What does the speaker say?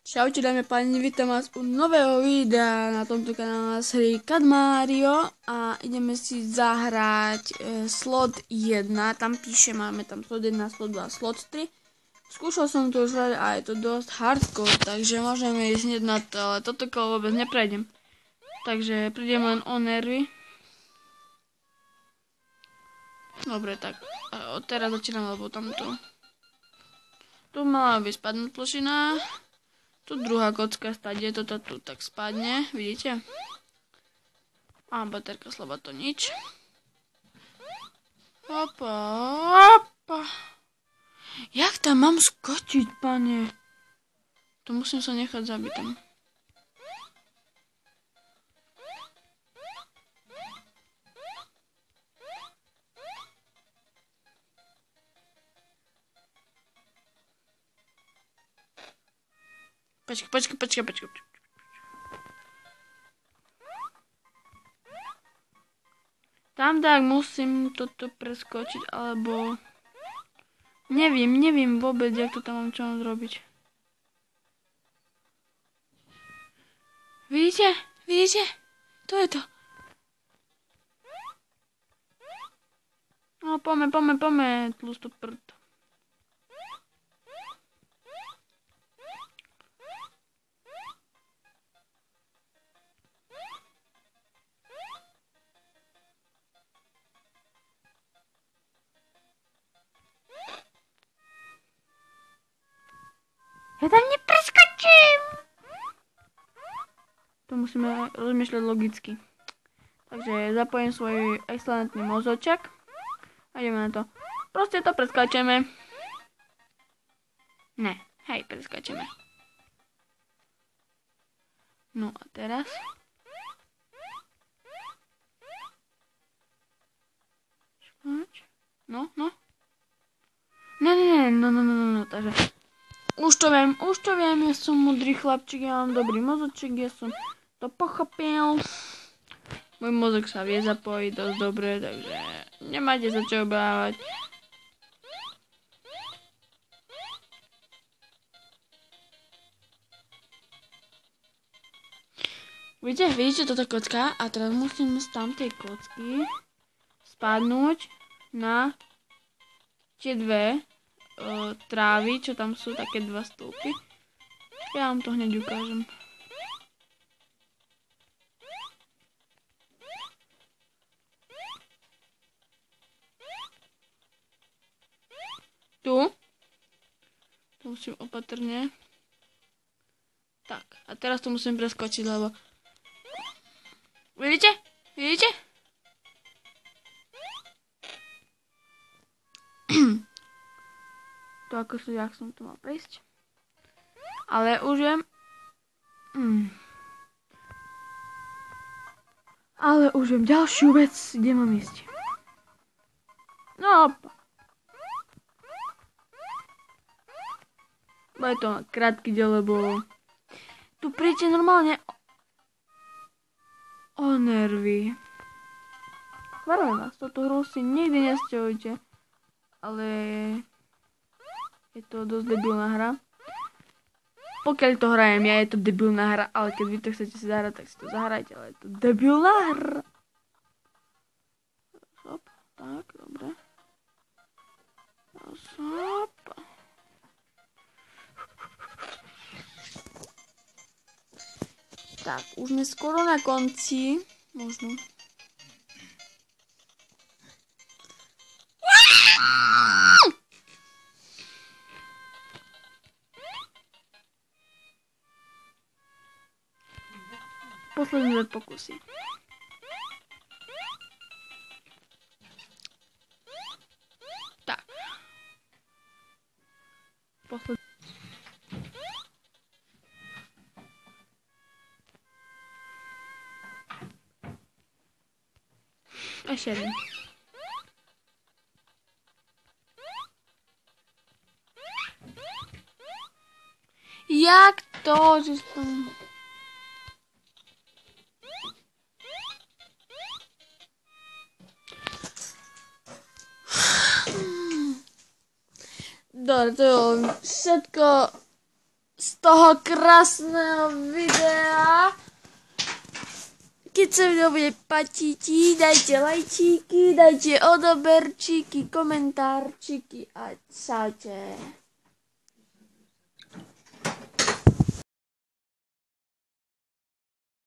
Čaute dámy a páni, vítam vás u nového videa na tomto kanále z hry CAD Mario a ideme si zahrať slot 1, tam píše, máme tam slot 1, slot 2, slot 3. Skúšal som to už hrať a je to dosť hardcore, takže môžeme ísť hneď na to, ale toto kolo vôbec neprejdem. Takže prídem len o nervy. Dobre, tak od teraz začínam, lebo tamto. Tu mala byť spadnúť plošina. Tu druhá kocka stade, toto tu tak spadne, vidíte? A baterka slaba, to nič. Opa, opa. Jak tam mám skočiť, pane? To musím sa nechať zabiť tam. Počkaj. Tam tak musím toto preskočiť, alebo... Neviem vôbec, jak to tam mám čo mám zrobiť. Vidíte? Tu je to. No, poďme, tlustú prd. Ja tam nepreskočím. To musíme rozmýšľať logicky. Takže zapojím svoj excelentný mozoček. A ideme na to. Proste to preskačeme. Ne, hej, preskačeme. No a teraz... No. Ne, takže... Už to viem, ja som modrý chlapčík, ja mám dobrý mozoček, ja som to pochopil. Môj mozog sa vie zapojiť dosť dobre, takže nemáte sa čo obávať. Vidíte toto kocka? A teraz musím z tamtej kocky spadnúť na tie dve trávy, čo tam sú, také dva stĺpy. Ja vám to hneď ukážem. Tu musím opatrne. Tak, a teraz to musím preskočiť, lebo... Vidíte? To ako sú, jak som to mal prejsť. Ale už viem. Ale už viem ďalšiu vec, kde mám ísť. No. Bude to krátky diel, lebo tu príďte normálne o nervy. Varujem vás, toto hru si nikdy nesťahujte. Ale... Je to dosť debilná hra. Pokiaľ to hrajem ja, je to debilná hra, ale keď vy to chcete si zahrať, tak si to zahrajte, ale je to debilná hra. Hop, tak, dobre. Hop. Tak, už sme skoro na konci. Možno. Posledné dve pokusy. Tak. Ešte jeden. Jak to, že som... Dobre, to je všetko z toho krásneho videa. Keď sa video bude páčiť, dajte lajčíky, dajte odoberčíky, komentárčiky a čaute.